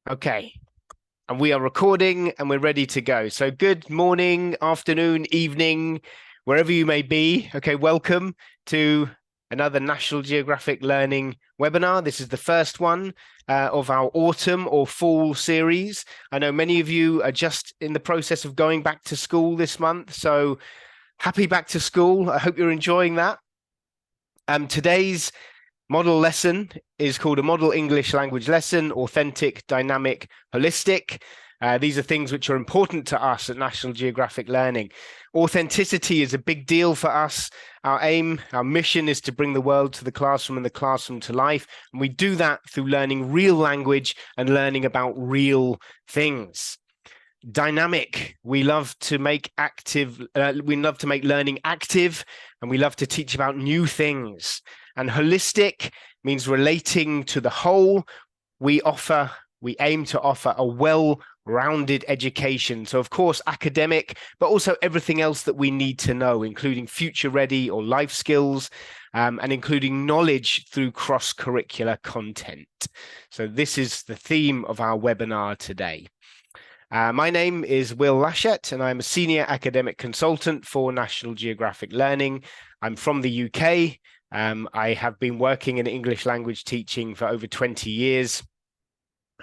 Okay, and we are recording and we're ready to go. So good morning, afternoon, evening, wherever you may be. Okay, welcome to another National Geographic Learning webinar. This is the first one of our autumn or fall series. I know many of you are just in the process of going back to school this month, so happy back to school. I hope you're enjoying that. Today's model lesson is called a Model English Language Lesson, Authentic, Dynamic, Holistic. These are things which are important to us at National Geographic Learning. Authenticity is a big deal for us. Our aim, our mission is to bring the world to the classroom and the classroom to life. And we do that through learning real language and learning about real things. Dynamic, we love to make learning active, and we love to teach about new things. And holistic means relating to the whole. We aim to offer a well-rounded education. So of course, academic, but also everything else that we need to know, including future ready or life skills, and including knowledge through cross-curricular content. So this is the theme of our webinar today. My name is Will Lashett, and I'm a senior academic consultant for National Geographic Learning. I'm from the UK. I have been working in English language teaching for over 20 years,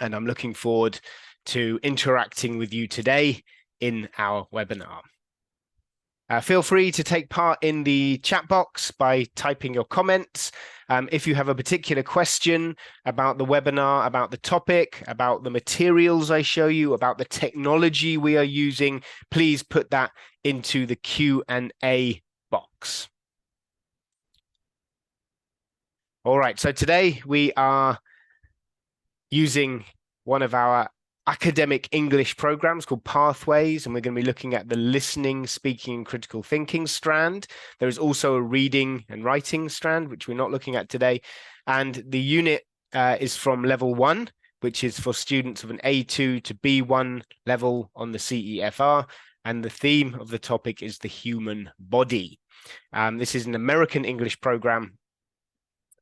and I'm looking forward to interacting with you today in our webinar. Feel free to take part in the chat box by typing your comments. If you have a particular question about the webinar, about the topic, about the materials I show you, about the technology we are using, please put that into the Q&A box. All right, so today we are using one of our academic English programs called Pathways, and we're going to be looking at the listening, speaking, and critical thinking strand. There is also a reading and writing strand, which we're not looking at today. And the unit is from level 1, which is for students of an A2 to B1 level on the CEFR. And the theme of the topic is the human body. This is an American English program.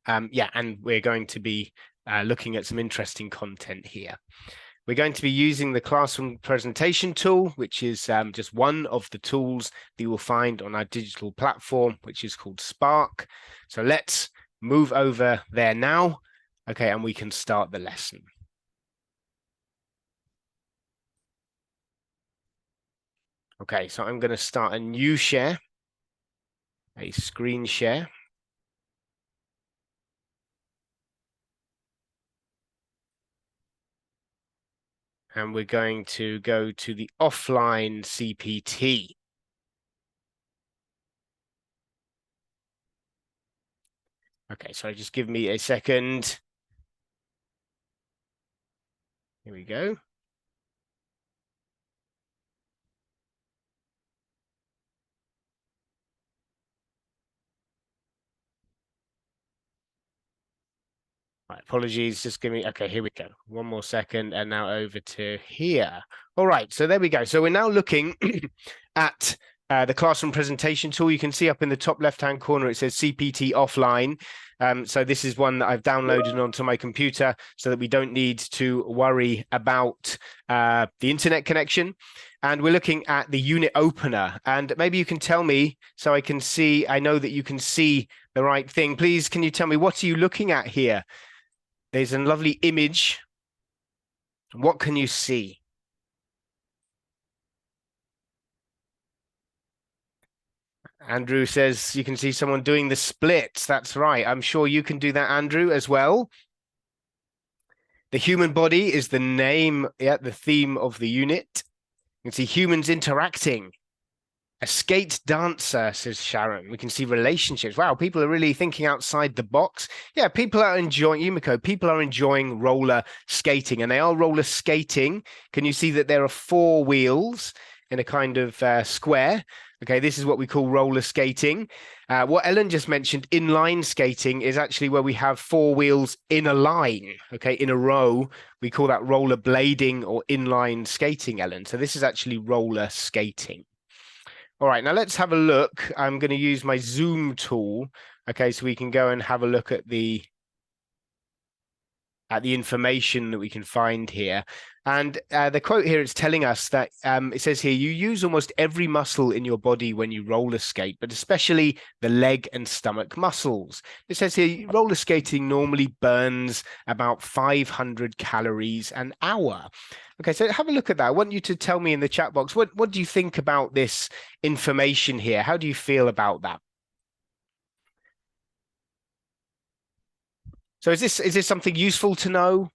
And we're going to be looking at some interesting content here. We're going to be using the classroom presentation tool, which is just one of the tools that you will find on our digital platform, which is called Spark. So let's move over there now. Okay, and we can start the lesson. Okay, so I'm going to start a new share, a screen share. And we're going to go to the offline CPT. Okay, so just give me a second. Here we go. Right, apologies, just give me, okay, here we go. One more second, and now over to here. All right, so there we go. So we're now looking at the classroom presentation tool. You can see up in the top left-hand corner, it says CPT offline. So this is one that I've downloaded onto my computer so that we don't need to worry about the internet connection. And we're looking at the unit opener. And maybe you can tell me so I can see, I know that you can see the right thing. Please, can you tell me, what are you looking at here? There's a lovely image. What can you see? Andrew says you can see someone doing the splits. That's right. I'm sure you can do that, Andrew, as well. The human body is the name, the theme of the unit. You can see humans interacting. A skate dancer, says Sharon. We can see relationships. Wow, people are really thinking outside the box. Yeah, people are enjoying, Yumiko, people are enjoying roller skating, and they are roller skating. Can you see that there are 4 wheels in a kind of square? Okay, this is what we call roller skating. What Ellen just mentioned, inline skating, is actually where we have 4 wheels in a line, okay, in a row. We call that roller blading or inline skating, Ellen. So this is actually roller skating. All right, now let's have a look. I'm going to use my Zoom tool, okay, so we can go and have a look at the at the information that we can find here. And the quote here is telling us that it says here, you use almost every muscle in your body when you roller skate, but especially the leg and stomach muscles. It says here, roller skating normally burns about 500 calories an hour. Okay, so have a look at that. I want you to tell me in the chat box, what do you think about this information here? How do you feel about that? So is this something useful to know?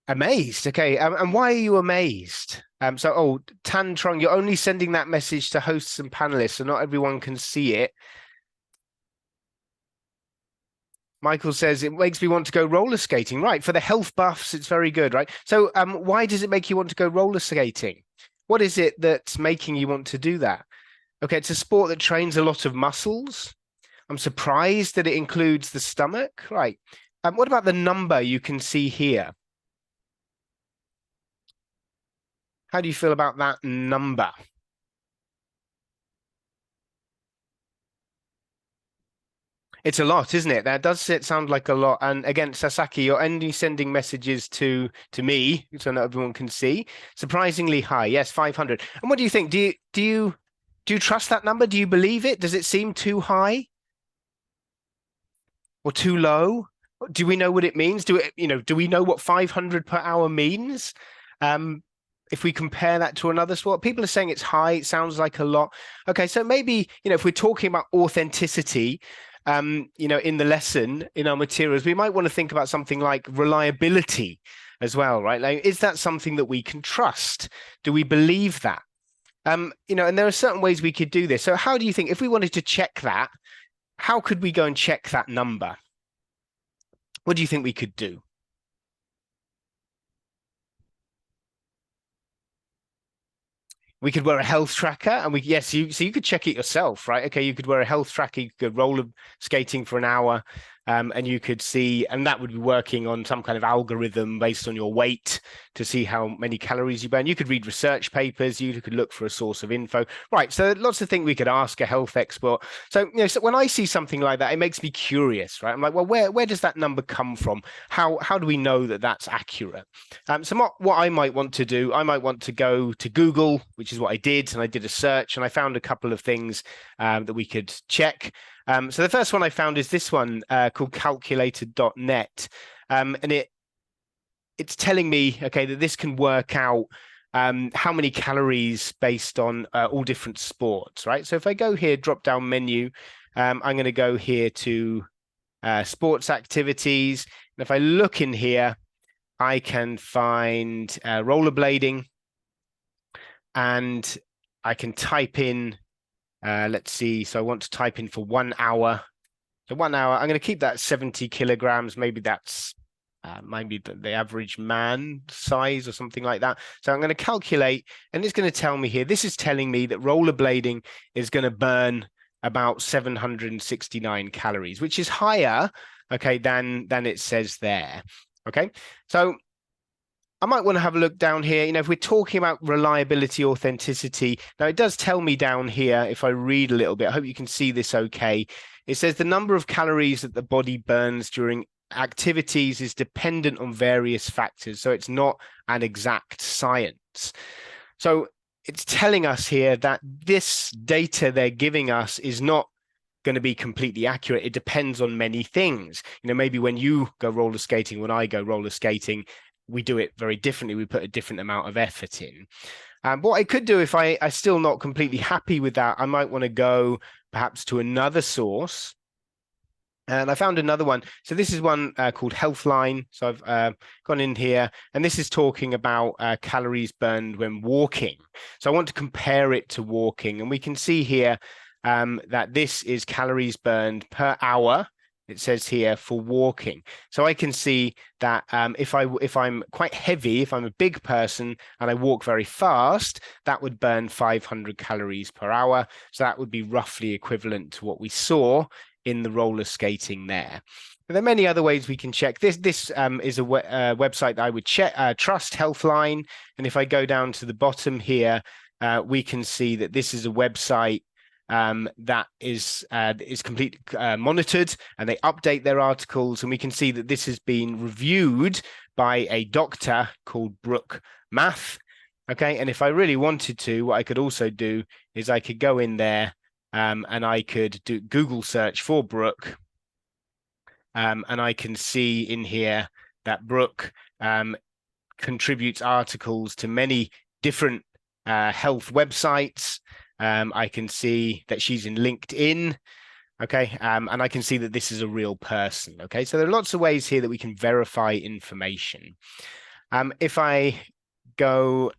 Amazed. Okay. And why are you amazed? Tan Trung, you're only sending that message to hosts and panelists, so not everyone can see it. Michael says it makes me want to go roller skating. Right. For the health buffs, it's very good, right? So why does it make you want to go roller skating? What is it that's making you want to do that? Okay, it's a sport that trains a lot of muscles. I'm surprised that it includes the stomach. Right. What about the number you can see here? How do you feel about that number? It's a lot, isn't it? That does sound like a lot. And again, Sasaki, you're only sending messages to me, so not everyone can see. Surprisingly high, yes, 500. And what do you think? Do you trust that number? Do you believe it? Does it seem too high or too low? Do we know what it means? Do we know what 500 per hour means? If we compare that to another sport, people are saying it's high. It sounds like a lot. Okay, so maybe, if we're talking about authenticity, in the lesson, in our materials, we might want to think about something like reliability as well, right? Like, is that something that we can trust? Do we believe that? And there are certain ways we could do this. So how do you think, if we wanted to check that, how could we go and check that number? What do you think we could do? We could wear a health tracker, and so you could check it yourself, right? Okay, you could wear a health tracker, you could roller skating for an hour, and you could see, and that would be working on some kind of algorithm based on your weight to see how many calories you burn. You could read research papers, you could look for a source of info, right? So lots of things we could ask a health expert. So, so when I see something like that, it makes me curious, right? I'm like, well, where does that number come from? How do we know that that's accurate? So what I might want to do, I might want to go to Google, which is what I did, and I did a search, and I found a couple of things that we could check. So the first one I found is this one called calculator.net, and it's telling me, okay, that this can work out how many calories based on all different sports, right? So if I go here, drop down menu, I'm going to go here to sports activities, and if I look in here, I can find rollerblading, and I can type in, let's see, so I want to type in for 1 hour. So 1 hour, I'm going to keep that 70 kilograms. Maybe that's maybe the average man size or something like that. So I'm going to calculate, and it's going to tell me here, this is telling me that rollerblading is going to burn about 769 calories, which is higher, okay, than it says there. Okay, so I might want to have a look down here. If we're talking about reliability, authenticity, now it does tell me down here, if I read a little bit, I hope you can see this okay. It says the number of calories that the body burns during activities is dependent on various factors. So it's not an exact science. So it's telling us here that this data they're giving us is not going to be completely accurate. It depends on many things. Maybe when you go roller skating, when I go roller skating, we do it very differently. We put a different amount of effort in. What I could do if I'm still not completely happy with that, I might want to go perhaps to another source. And I found another one. So this is one called Healthline. So I've gone in here, and this is talking about calories burned when walking. So I want to compare it to walking, and we can see here that this is calories burned per hour. It says here for walking. So I can see that if I'm quite heavy, if I'm a big person and I walk very fast, that would burn 500 calories per hour. So that would be roughly equivalent to what we saw in the roller skating there. But there are many other ways we can check. This is a website that I would trust, Healthline. And if I go down to the bottom here, we can see that this is a website that is completely monitored, and they update their articles, and we can see that this has been reviewed by a doctor called Brooke Math. Okay, and if I really wanted to, what I could also do is I could go in there and I could do Google search for Brooke, and I can see in here that Brooke contributes articles to many different health websites. I can see that she's in LinkedIn. Okay, and I can see that this is a real person. Okay, so there are lots of ways here that we can verify information. If I go,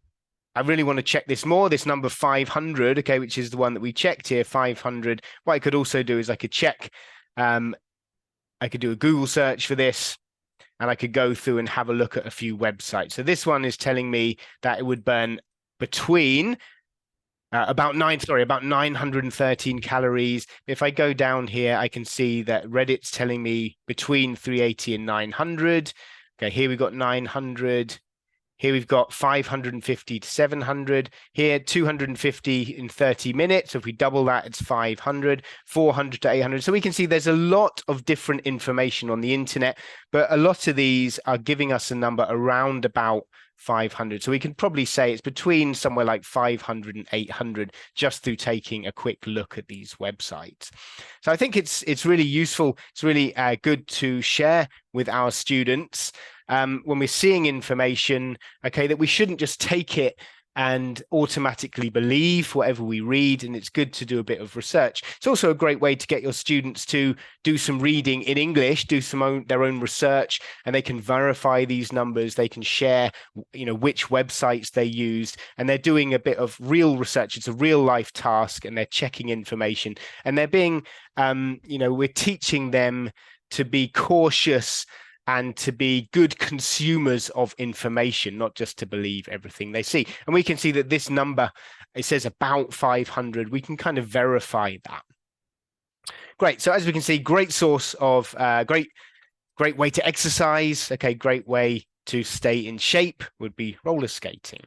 I really want to check this more, this number 500, okay, which is the one that we checked here, 500. What I could also do is I could check, I could do a Google search for this, and I could go through and have a look at a few websites. So this one is telling me that it would burn between about 913 calories. If I go down here, I can see that Reddit's telling me between 380 and 900. Okay, here we've got 900. Here we've got 550 to 700. Here, 250 in 30 minutes. So if we double that, it's 500, 400 to 800. So we can see there's a lot of different information on the internet, but a lot of these are giving us a number around about 500. So we can probably say it's between somewhere like 500 and 800 just through taking a quick look at these websites. So I think it's really useful. It's really good to share with our students when we're seeing information, okay, that we shouldn't just take it and automatically believe whatever we read, and it's good to do a bit of research. It's also a great way to get your students to do some reading in English, do their own research, and they can verify these numbers. They can share, which websites they used, and they're doing a bit of real research. It's a real life task, and they're checking information, and they're being, we're teaching them to be cautious and to be good consumers of information, not just to believe everything they see. And we can see that this number, it says about 500. We can kind of verify that. Great. So as we can see, great source of great way to exercise. Okay, great way to stay in shape would be roller skating.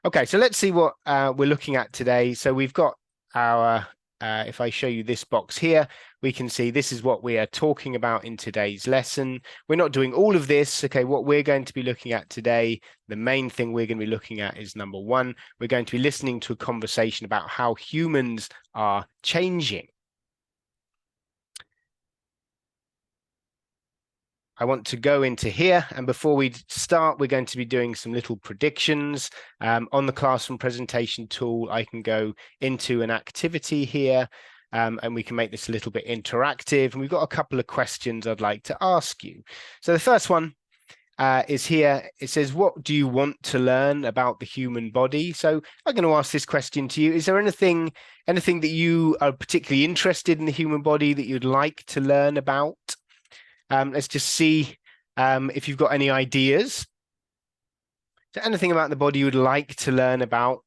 Okay, so let's see what we're looking at today. So we've got our, if I show you this box here, we can see this is what we are talking about in today's lesson. We're not doing all of this. Okay, what we're going to be looking at today, the main thing we're going to be looking at is number one, we're going to be listening to a conversation about how humans are changing. I want to go into here, and before we start, we're going to be doing some little predictions. On the classroom presentation tool, I can go into an activity here, and we can make this a little bit interactive. And we've got a couple of questions I'd like to ask you. So the first one is here. It says, what do you want to learn about the human body? So I'm going to ask this question to you. Is there anything that you are particularly interested in the human body that you'd like to learn about? Let's just see if you've got any ideas. Is there anything about the body you would like to learn about?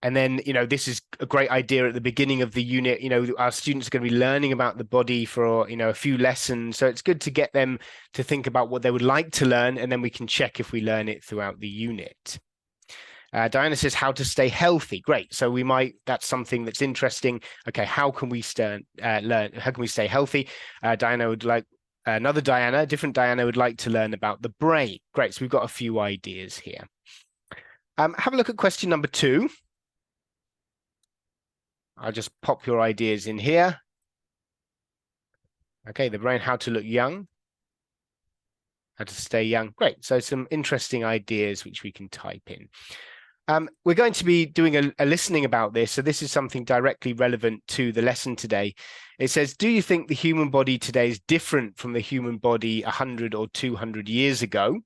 And then, this is a great idea at the beginning of the unit. Our students are going to be learning about the body for, a few lessons. So it's good to get them to think about what they would like to learn, and then we can check if we learn it throughout the unit. Diana says how to stay healthy. Great. So that's something that's interesting. Okay, how can we learn? How can we stay healthy? Diana would like, different Diana would like to learn about the brain. Great. So we've got a few ideas here. Have a look at question number 2. I'll just pop your ideas in here. Okay, the brain, how to look young, how to stay young. Great. So some interesting ideas which we can type in. We're going to be doing a listening about this. So this is something directly relevant to the lesson today. It says, do you think the human body today is different from the human body 100 or 200 years ago?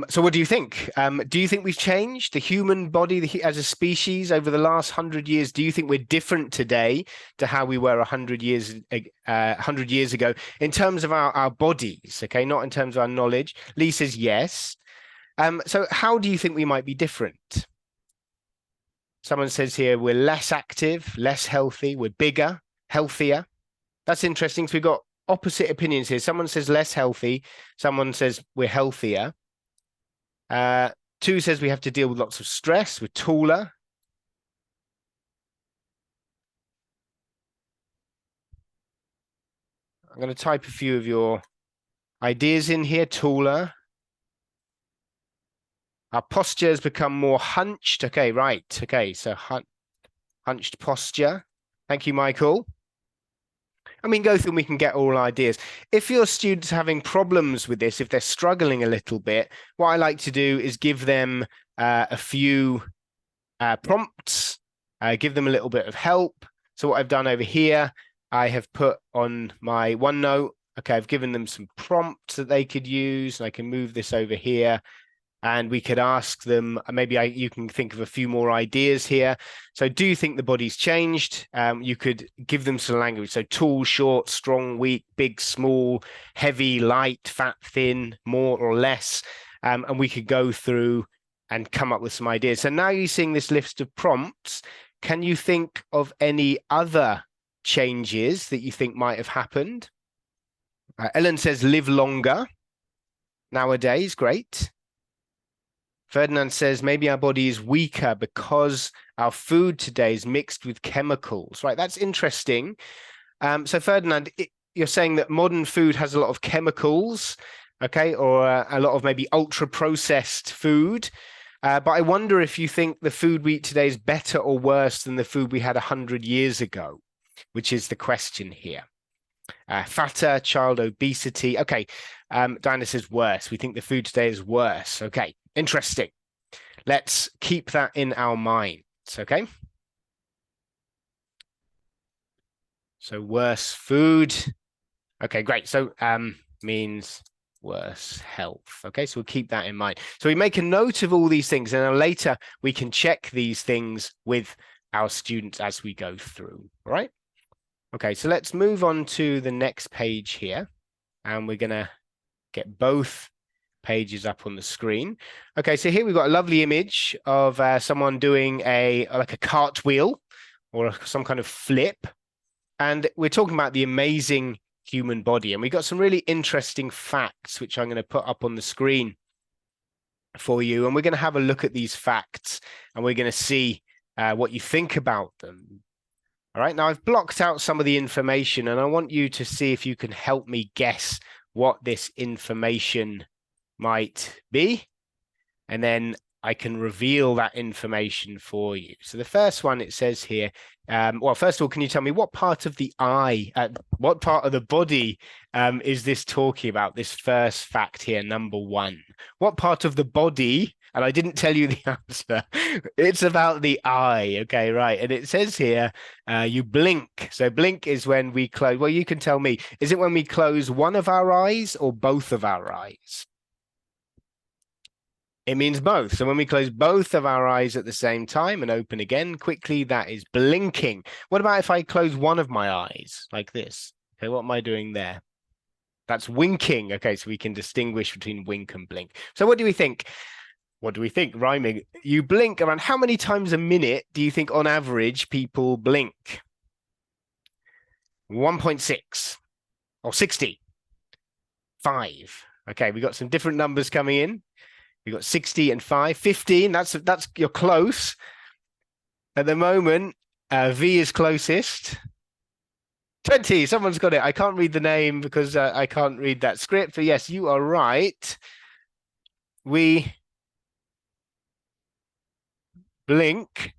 So what do you think? Do you think we've changed the human body as a species over the last 100 years? Do you think we're different today to how we were 100 years ago in terms of our bodies? Okay, not in terms of our knowledge. Lee says yes. So how do you think we might be different? Someone says here we're less active, less healthy, we're bigger, healthier. That's interesting. So we've got opposite opinions here. Someone says less healthy, someone says we're healthier. 2 says we have to deal with lots of stress, we're taller. I'm going to type a few of your ideas in here. Taller. Our posture has become more hunched. Okay, right. Okay, so hunched posture. Thank you, Michael. And we can go through and we can get all ideas. If your students are having problems with this, if they're struggling a little bit, what I like to do is give them a few prompts, give them a little bit of help. So what I've done over here, I have put on my OneNote, okay, I've given them some prompts that they could use. And I can move this over here. And we could ask them, maybe you can think of a few more ideas here. So do you think the body's changed? You could give them some language. So tall, short, strong, weak, big, small, heavy, light, fat, thin, more or less. And we could go through and come up with some ideas. So now you're seeing this list of prompts. Can you think of any other changes that you think might have happened? Ellen says live longer nowadays. Great. Ferdinand says maybe our body is weaker because our food today is mixed with chemicals, right? That's interesting. So Ferdinand, you're saying that modern food has a lot of chemicals, okay, or a lot of maybe ultra processed food. But I wonder if you think the food we eat today is better or worse than the food we had 100 years ago, which is the question here. Fatter, child obesity. Okay, Diana says worse. We think the food today is worse. Okay, interesting. Let's keep that in our minds, okay? So worse food. Okay, great. So means worse health. Okay, so we'll keep that in mind. So we make a note of all these things, and then later we can check these things with our students as we go through, all right? Okay, so let's move on to the next page here, and we're gonna get both pages up on the screen. Okay, so here we've got a lovely image of someone doing like a cartwheel or some kind of flip, and we're talking about the amazing human body, and we got some really interesting facts which I'm going to put up on the screen for you, and we're going to have a look at these facts, and we're going to see what you think about them. All right, now I've blocked out some of the information, and I want you to see if you can help me guess what this information might be, and then I can reveal that information for you. So the first one, it says here, well, first of all, can you tell me what part of the eye, what part of the body is this talking about, this first fact here, number one? What part of the body, and I didn't tell you the answer, it's about the eye, okay, right, and it says here, you blink. So blink is when we close, well, you can tell me, is it when we close one of our eyes or both of our eyes? It means both. So when we close both of our eyes at the same time and open again quickly, that is blinking. What about if I close one of my eyes like this? Okay, what am I doing there? That's winking. Okay, so we can distinguish between wink and blink. So what do we think? What do we think? Rhyming. You blink around how many times a minute do you think on average people blink? 1.6 or 60? 5. Okay, we got some different numbers coming in. We've got 60 and 5, 15. That's you're close. At the moment, V is closest. 20. Someone's got it. I can't read the name because I can't read that script. But yes, you are right. We blink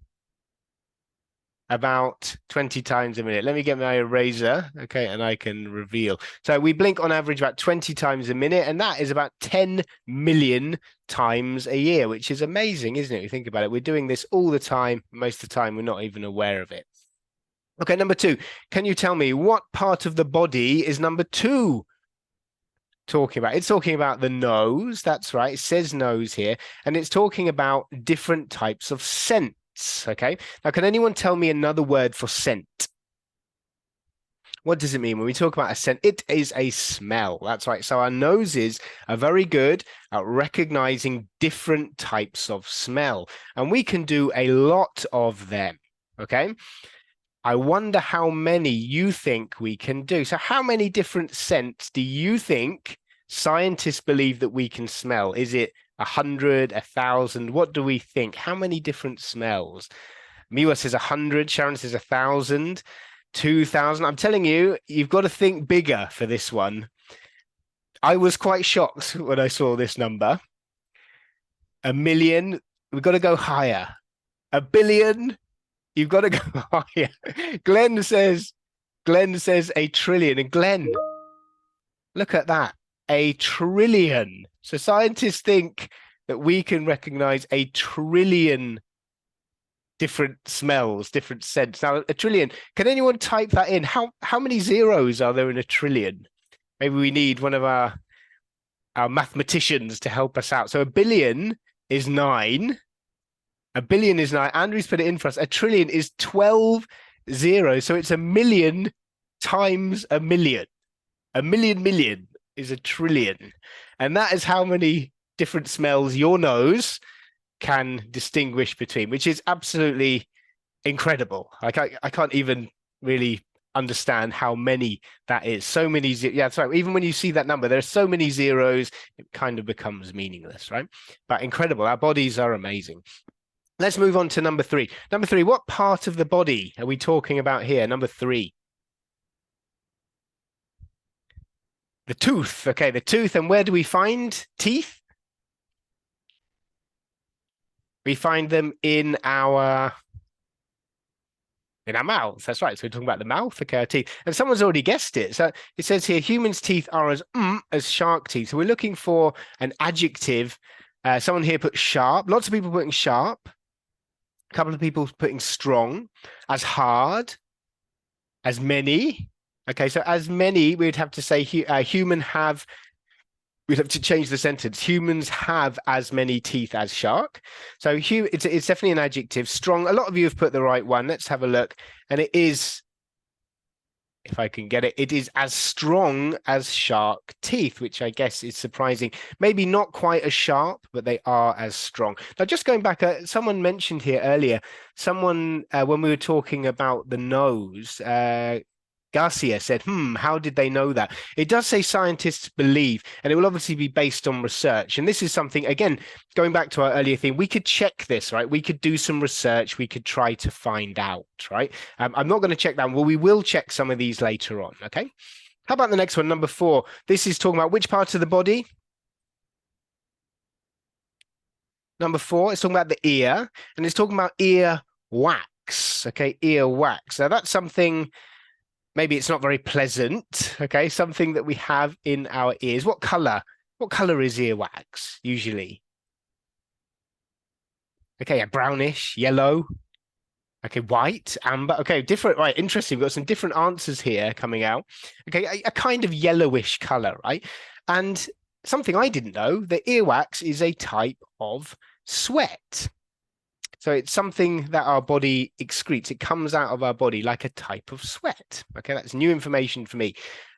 about 20 times a minute. Let me get my eraser, okay, and I can reveal. So we blink on average about 20 times a minute, and that is about 10 million times a year, which is amazing, isn't it? You think about it. We're doing this all the time. Most of the time, we're not even aware of it. Okay, number 2. Can you tell me what part of the body is number 2 talking about? It's talking about the nose. That's right. It says nose here, and it's talking about different types of scent. Okay, now can anyone tell me another word for scent? What does it mean when we talk about a scent? It is a smell. That's right. So our noses are very good at recognizing different types of smell, and we can do a lot of them. Okay, I wonder how many you think we can do. So how many different scents do you think scientists believe that we can smell? Is it 100, 1,000? What do we think? How many different smells? Miwa says 100. Sharon says 1,000. 2,000. I'm telling you, you've got to think bigger for this one. I was quite shocked when I saw this number. 1,000,000, we've got to go higher. 1,000,000,000, you've got to go higher. Glenn says 1,000,000,000. And Glenn, look at that, 1,000,000,000,000. So scientists think that we can recognize 1,000,000,000,000 different smells, different scents. Now, 1,000,000,000,000, can anyone type that in? How many zeros are there in 1,000,000,000,000? Maybe we need one of our mathematicians to help us out. So 1,000,000,000 is 9. 1,000,000,000 is 9. Andrew's put it in for us. 1,000,000,000,000 is 12 zeros. So it's 1,000,000 times 1,000,000. 1,000,000,000,000 is 1,000,000,000,000. And that is how many different smells your nose can distinguish between, which is absolutely incredible. Like I can't even really understand how many that is. So many, yeah, sorry. Even when you see that number, there are so many zeros, it kind of becomes meaningless, right? But incredible. Our bodies are amazing. Let's move on to number 3. Number 3, what part of the body are we talking about here? Number 3. The tooth. Okay, the tooth. And where do we find teeth? We find them in our mouth. That's right. So we're talking about the mouth, okay, our teeth. And someone's already guessed it. So it says here, humans' teeth are as shark teeth. So we're looking for an adjective. Someone here put sharp. Lots of people putting sharp. A couple of people putting strong. As hard. As many. Okay, so as many, we'd have to say human have. We'd have to change the sentence. Humans have as many teeth as shark. So it's definitely an adjective. Strong. A lot of you have put the right one. Let's have a look. And it is, if I can get it, it is as strong as shark teeth, which I guess is surprising. Maybe not quite as sharp, but they are as strong. Now, just going back, someone mentioned here earlier, when we were talking about the nose, Garcia said, how did they know that? It does say scientists believe, and it will obviously be based on research. And this is something, again, going back to our earlier thing, we could check this, right? We could do some research. We could try to find out, right? I'm not going to check that. Well, we will check some of these later on, okay? How about the next one, number 4? This is talking about which parts of the body? Number 4, it's talking about the ear, and it's talking about ear wax, okay? Ear wax. Now, that's something... Maybe it's not very pleasant, okay? Something that we have in our ears. What color? What color is earwax usually? Okay, yeah, brownish, yellow. Okay, white, amber. Okay, different, right, interesting. We've got some different answers here coming out. Okay, a kind of yellowish color, right? And something I didn't know, the earwax is a type of sweat. So it's something that our body excretes. It comes out of our body like a type of sweat. Okay, that's new information for me.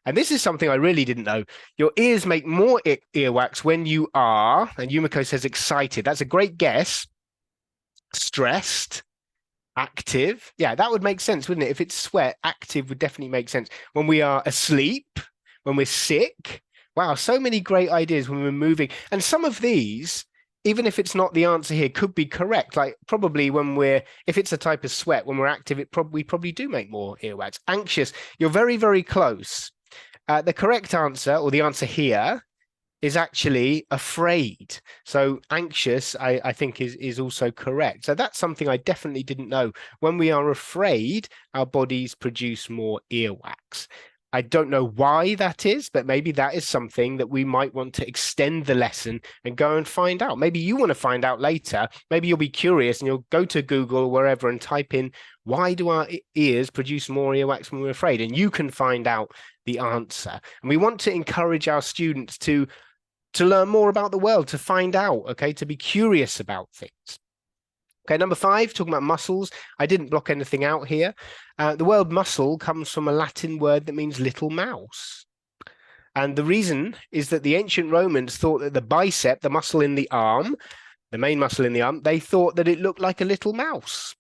And this is something I really didn't know. Your ears make more earwax when you are, and Yumiko says excited. That's a great guess. Stressed, active. Yeah, that would make sense, wouldn't it? If it's sweat, active would definitely make sense. When we are asleep, when we're sick. Wow, so many great ideas when we're moving. And some of these, even if it's not the answer here, could be correct. Like probably if it's a type of sweat, when we're active, we probably do make more earwax. Anxious, you're very, very close. The correct answer, or the answer here, is actually afraid. So anxious, I think, is also correct. So that's something I definitely didn't know. When we are afraid, our bodies produce more earwax. I don't know why that is, but maybe that is something that we might want to extend the lesson and go and find out. Maybe you want to find out later. Maybe you'll be curious and you'll go to Google or wherever and type in, why do our ears produce more earwax when we're afraid? And you can find out the answer. And we want to encourage our students to learn more about the world, to find out, okay, to be curious about things. Okay, number 5, talking about muscles. I didn't block anything out here. The word muscle comes from a Latin word that means little mouse. And the reason is that the ancient Romans thought that the bicep, the muscle in the arm, the main muscle in the arm, they thought that it looked like a little mouse.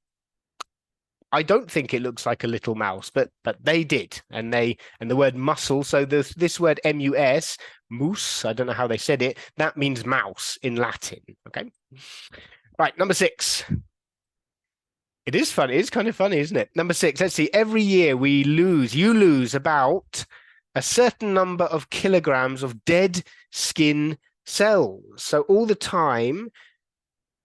I don't think it looks like a little mouse, but they did. And the word muscle, so this word M-U-S, moose, I don't know how they said it, that means mouse in Latin, okay? Right, number 6. It is funny. It's kind of funny, isn't it? Number 6, let's see. Every year you lose about a certain number of kilograms of dead skin cells. So all the time,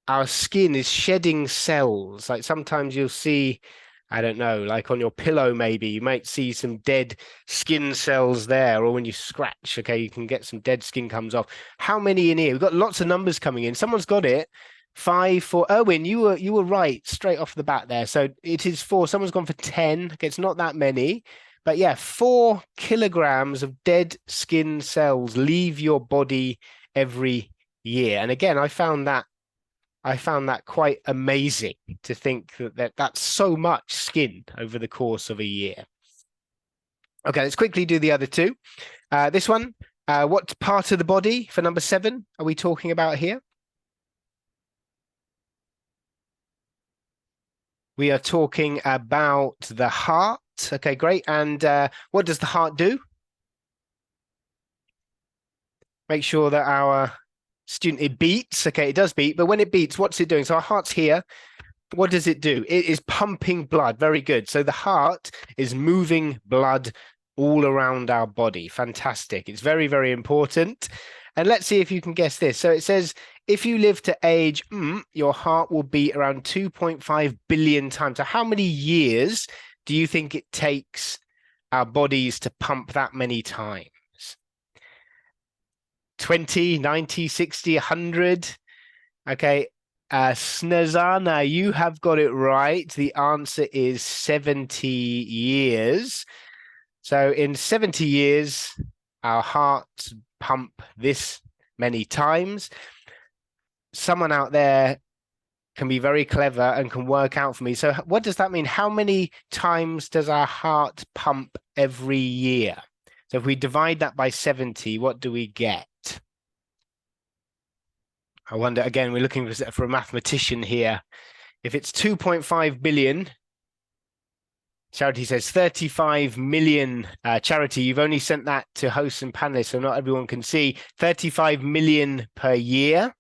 our skin is shedding cells. Like sometimes you'll see, I don't know, like on your pillow, maybe you might see some dead skin cells there, or when you scratch, okay, you can get some dead skin comes off. How many in here? We've got lots of numbers coming in. Someone's got it. 5 for Owen. You were right straight off the bat there. So it is 4. Someone's gone for 10. Okay, it's not that many. But yeah, 4 kilograms of dead skin cells leave your body every year. And again, I found that quite amazing to think that's so much skin over the course of a year. Okay, let's quickly do the other two. This one, what part of the body for number 7 are we talking about here? We are talking about the heart. Okay, great. And what does the heart do? Make sure that our student, it beats. Okay, it does beat, but when it beats, what's it doing? So our heart's here. What does it do? It is pumping blood. Very good. So the heart is moving blood all around our body. Fantastic. It's very, very important. And let's see if you can guess this. So it says, if you live to age, your heart will beat around 2.5 billion times. So how many years do you think it takes our bodies to pump that many times? 20, 90, 60, 100? Okay. Snezana, you have got it right. The answer is 70 years. So in 70 years, our hearts pump this many times. Someone out there can be very clever and can work out for me. So what does that mean? How many times does our heart pump every year? So if we divide that by 70, what do we get? I wonder, again, we're looking for a mathematician here. If it's 2.5 billion, Charity says 35 million. Charity, you've only sent that to hosts and panelists, so not everyone can see. 35 million per year.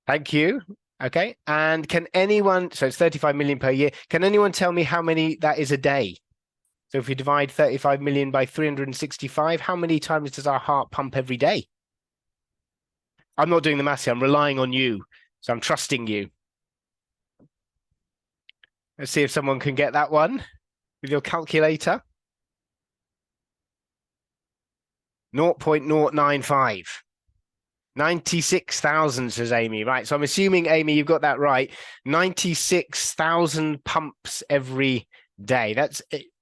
Thank you. Okay. And can anyone, so it's 35 million per year. Can anyone tell me how many that is a day? So if we divide 35 million by 365, how many times does our heart pump every day? I'm not doing the maths here. I'm relying on you. So I'm trusting you. Let's see if someone can get that one with your calculator. 0.095. 96,000, says Amy. Right. So I'm assuming, Amy, you've got that right. 96,000 pumps every day.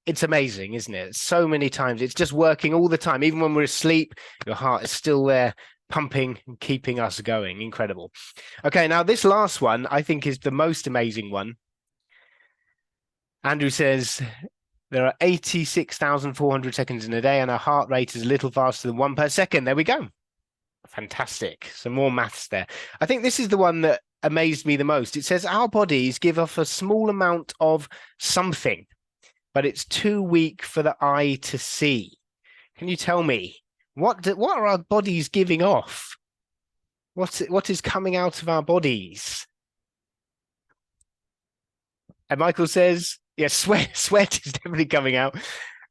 It's amazing, isn't it? So many times. It's just working all the time. Even when we're asleep, your heart is still there, pumping and keeping us going. Incredible. Okay, now this last one I think is the most amazing one. Andrew says there are 86,400 seconds in a day and our heart rate is a little faster than 1 per second. There we go. Fantastic. Some more maths there. I think this is the one that amazed me the most. It says our bodies give off a small amount of something, but it's too weak for the eye to see. Can you tell me what are our bodies giving off? What is coming out of our bodies? And Michael says, yeah, sweat is definitely coming out.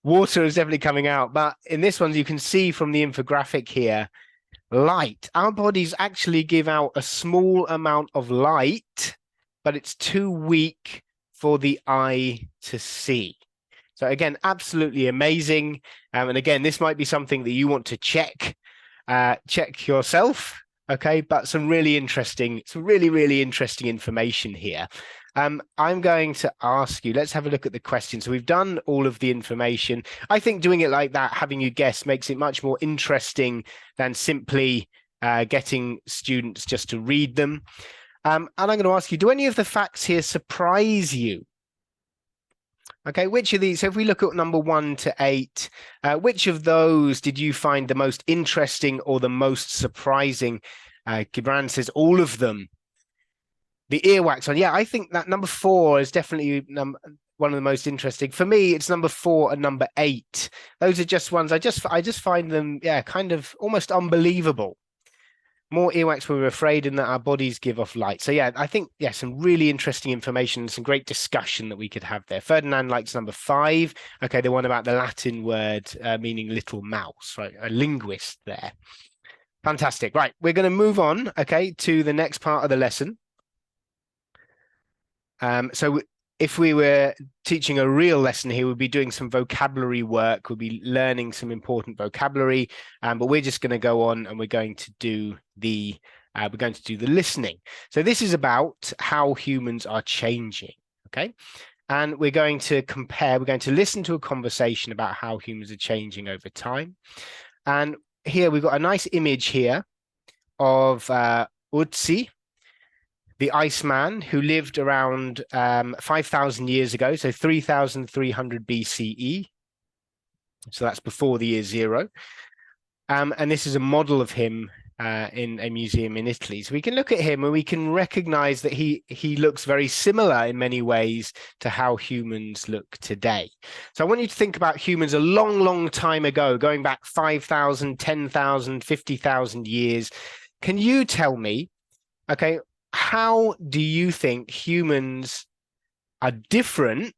Water is definitely coming out. But in this one, you can see from the infographic here, light. Our bodies actually give out a small amount of light, but it's too weak for the eye to see. So again, absolutely amazing. And again, this might be something that you want to check yourself. Okay, but some really interesting information here. I'm going to ask you, let's have a look at the question. So we've done all of the information. I think doing it like that, having you guess, makes it much more interesting than simply getting students just to read them. And I'm going to ask you, do any of the facts here surprise you? Okay, which of these, so if we look at number 1 to 8, which of those did you find the most interesting or the most surprising? Gibran says all of them. The earwax one, yeah, I think that number 4 is definitely one of the most interesting. For me, it's number 4 and number 8. Those are just ones I just find them, yeah, kind of almost unbelievable. More earwax when we're afraid and that our bodies give off light. So yeah, I think, yeah, some really interesting information, some great discussion that we could have there. Ferdinand likes number 5. Okay, the one about the Latin word meaning little mouse, right? A linguist there. Fantastic. Right, we're going to move on, okay, to the next part of the lesson. So if we were teaching a real lesson here, we'd be doing some vocabulary work. We'll be learning some important vocabulary, but we're just going to go on and we're going to do the listening. So this is about how humans are changing, okay? And we're going to compare, we're going to listen to a conversation about how humans are changing over time. And here we've got a nice image here of Utsi, the Iceman, who lived around 5,000 years ago, so 3,300 BCE. So that's before the year 0. And this is a model of him in a museum in Italy. So we can look at him and we can recognize that he looks very similar in many ways to how humans look today. So I want you to think about humans a long, long time ago, going back 5,000, 10,000, 50,000 years. Can you tell me, okay, how do you think humans are different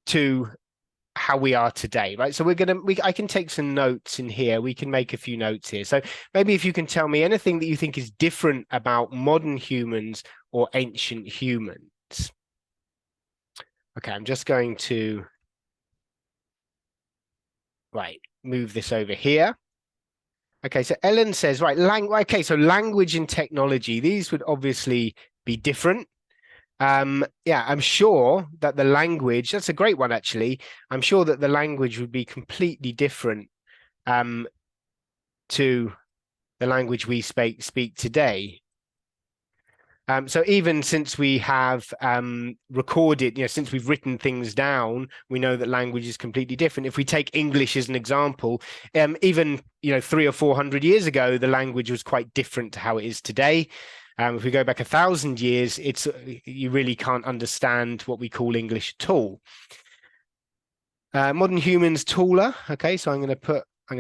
to how we are today, right? So I can take some notes in here. We can make a few notes here. So maybe if you can tell me anything that you think is different about modern humans or ancient humans. Okay, I'm just going to, move this over here. Okay, so Ellen says, right, so language and technology, these would obviously be different. Yeah, I'm sure that the language, that's a great one, actually. I'm sure that the language would be completely different to the language we speak today. So even since we have recorded, since we've written things down, we know that language is completely different. If we take English as an example, even 300 or 400 years ago, the language was quite different to how it is today. If we go back 1,000 years, you really can't understand what we call English at all. Modern humans taller. Okay, so I'm going to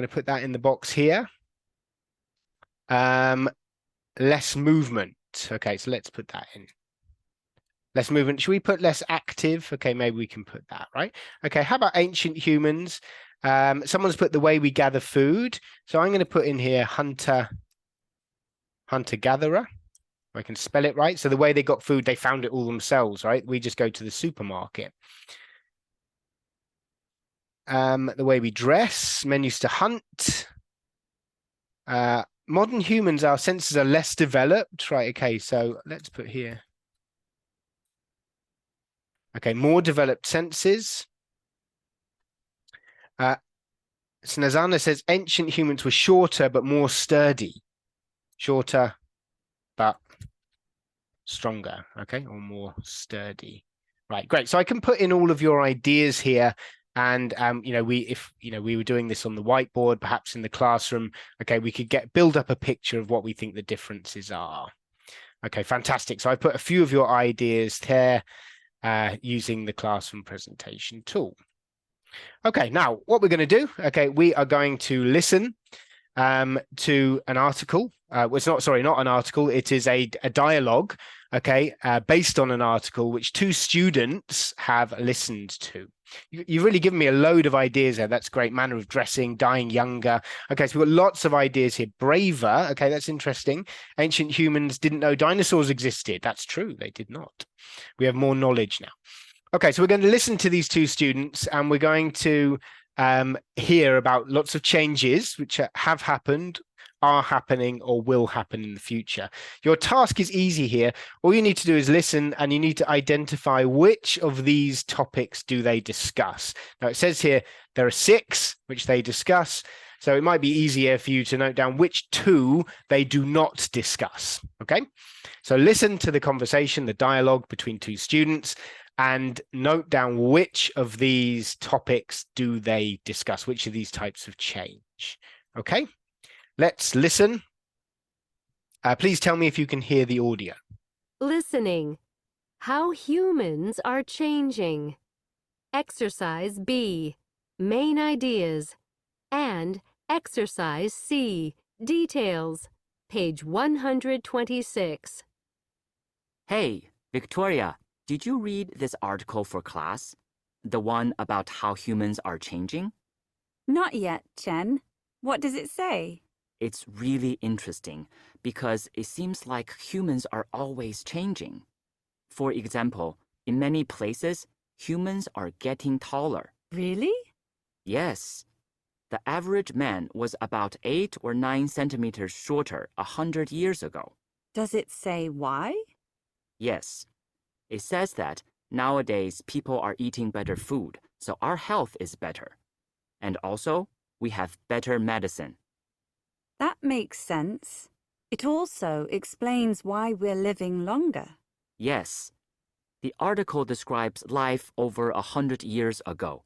put that in the box here. Less movement. Okay, so let's put that in. Less movement. Should we put less active? Okay, maybe we can put that, right? Okay, how about ancient humans? Someone's put the way we gather food. So I'm going to put in here hunter-gatherer. I can spell it right. So the way they got food, they found it all themselves, right? We just go to the supermarket. The way we dress, men used to hunt. Modern humans, our senses are less developed, right? Okay, so let's put here. Okay, more developed senses. Snezana says ancient humans were shorter but more sturdy. Shorter but stronger, okay, or more sturdy. Right, great. So I can put in all of your ideas here. And if we were doing this on the whiteboard, perhaps in the classroom, okay, we could build up a picture of what we think the differences are. Okay, fantastic. So I put a few of your ideas there using the classroom presentation tool. Okay, now what we're going to do, okay, we are going to listen to an article. It's not an article. It is a dialogue, okay, based on an article which 2 students have listened to. You've really given me a load of ideas there. That's great. Manner of dressing, dying younger. Okay, so we've got lots of ideas here. Braver. Okay, that's interesting. Ancient humans didn't know dinosaurs existed. That's true. They did not. We have more knowledge now. Okay, so we're going to listen to these 2 students and we're going to hear about lots of changes which have happened, are happening, or will happen in the future. Your task is easy here. All you need to do is listen and you need to identify which of these topics do they discuss. Now it says here there are 6 which they discuss. So it might be easier for you to note down which 2 they do not discuss. Okay, so listen to the conversation, the dialogue between 2 students, and note down which of these topics do they discuss, which of these types of change. Okay, let's listen. Please tell me if you can hear the audio. Listening. How humans are changing. Exercise B. Main ideas. And exercise C. Details, page 126. Hey, Victoria, did you read this article for class? The one about how humans are changing? Not yet, Chen. What does it say? It's really interesting because it seems like humans are always changing. For example, in many places, humans are getting taller. Really? Yes. The average man was about 8 or 9 centimeters shorter 100 years ago. Does it say why? Yes. It says that nowadays people are eating better food, so our health is better. And also, we have better medicine. That makes sense. It also explains why we're living longer. Yes. The article describes life over 100 years ago.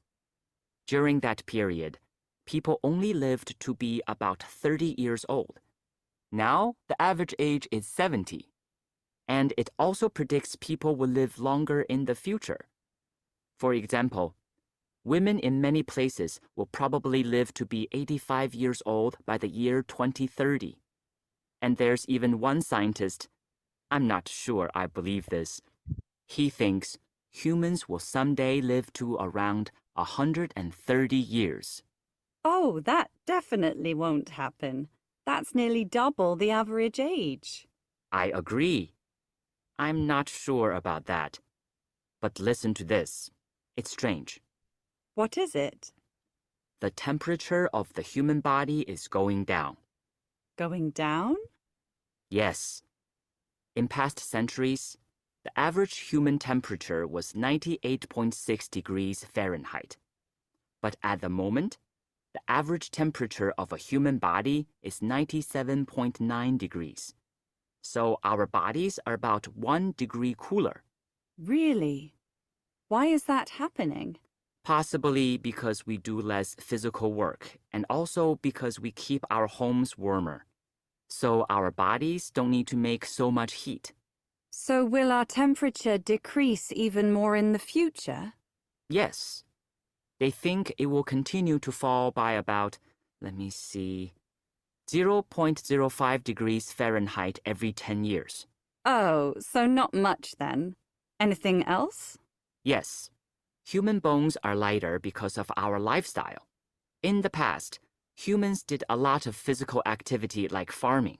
During that period, people only lived to be about 30 years old. Now, the average age is 70. And it also predicts people will live longer in the future. For example, women in many places will probably live to be 85 years old by the year 2030. And there's even one scientist, I'm not sure I believe this, he thinks humans will someday live to around 130 years. Oh, that definitely won't happen. That's nearly double the average age. I agree. I'm not sure about that. But listen to this. It's strange. What is it? The temperature of the human body is going down. Going down? Yes. In past centuries, the average human temperature was 98.6 degrees Fahrenheit. But at the moment, the average temperature of a human body is 97.9 degrees. So our bodies are about 1 degree cooler. Really? Why is that happening? Possibly because we do less physical work and also because we keep our homes warmer. So our bodies don't need to make so much heat. So will our temperature decrease even more in the future? Yes. They think it will continue to fall by about, 0.05 degrees Fahrenheit every 10 years. Oh, so not much then. Anything else? Yes. Human bones are lighter because of our lifestyle. In the past, humans did a lot of physical activity like farming.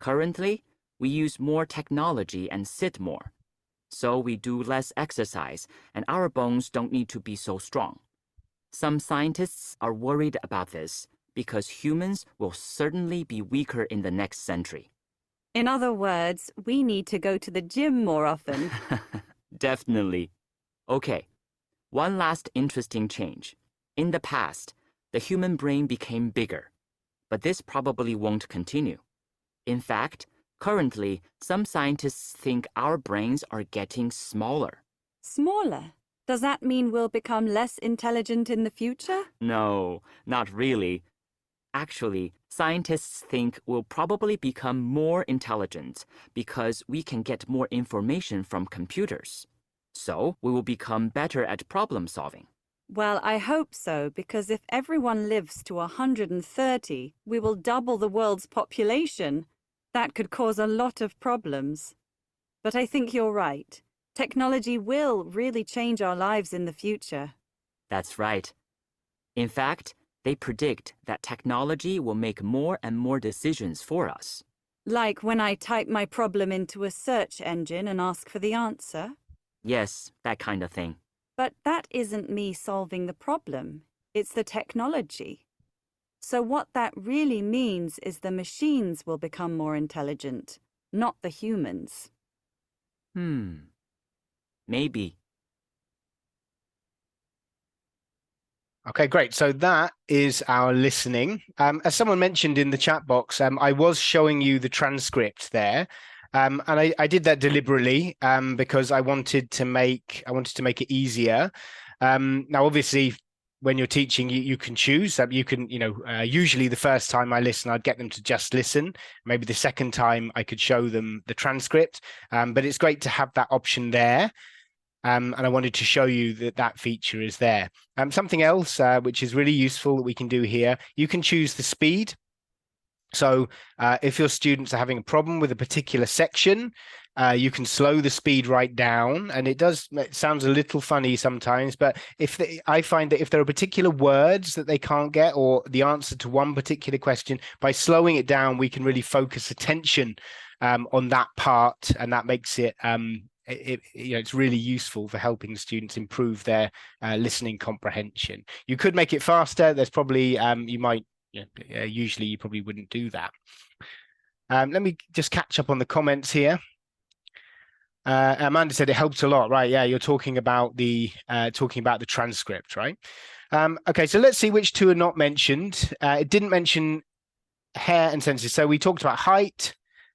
Currently, we use more technology and sit more. So we do less exercise and our bones don't need to be so strong. Some scientists are worried about this because humans will certainly be weaker in the next century. In other words, we need to go to the gym more often. Definitely. Okay, one last interesting change. In the past, the human brain became bigger, but this probably won't continue. In fact, currently, some scientists think our brains are getting smaller. Smaller? Does that mean we'll become less intelligent in the future? No, not really. Actually, scientists think we'll probably become more intelligent because we can get more information from computers. So, we will become better at problem solving. Well, I hope so, because if everyone lives to 130, we will double the world's population. That could cause a lot of problems. But I think you're right. Technology will really change our lives in the future. That's right. In fact, they predict that technology will make more and more decisions for us. Like when I type my problem into a search engine and ask for the answer. Yes, that kind of thing. But that isn't me solving the problem. It's the technology. So what that really means is the machines will become more intelligent, not the humans. Maybe. Okay, great. So that is our listening. As someone mentioned in the chat box, I was showing you the transcript there. And I did that deliberately because I wanted to make it easier. Now, obviously, when you're teaching, you can choose. You can, usually the first time I listen, I'd get them to just listen. Maybe the second time I could show them the transcript. But it's great to have that option there. And I wanted to show you that feature is there. Something else which is really useful that we can do here, you can choose the speed. So if your students are having a problem with a particular section, you can slow the speed right down, and it sounds a little funny sometimes, but I find that if there are particular words that they can't get or the answer to one particular question, by slowing it down, we can really focus attention on that part, and that makes it it's really useful for helping students improve their listening comprehension. You could make it faster. There's probably usually you probably wouldn't do that. Let me just catch up on the comments here. Amanda said it helps a lot, right? Yeah, you're talking about the transcript, right? Okay, so let's see which two are not mentioned. It didn't mention hair and senses. So we talked about height,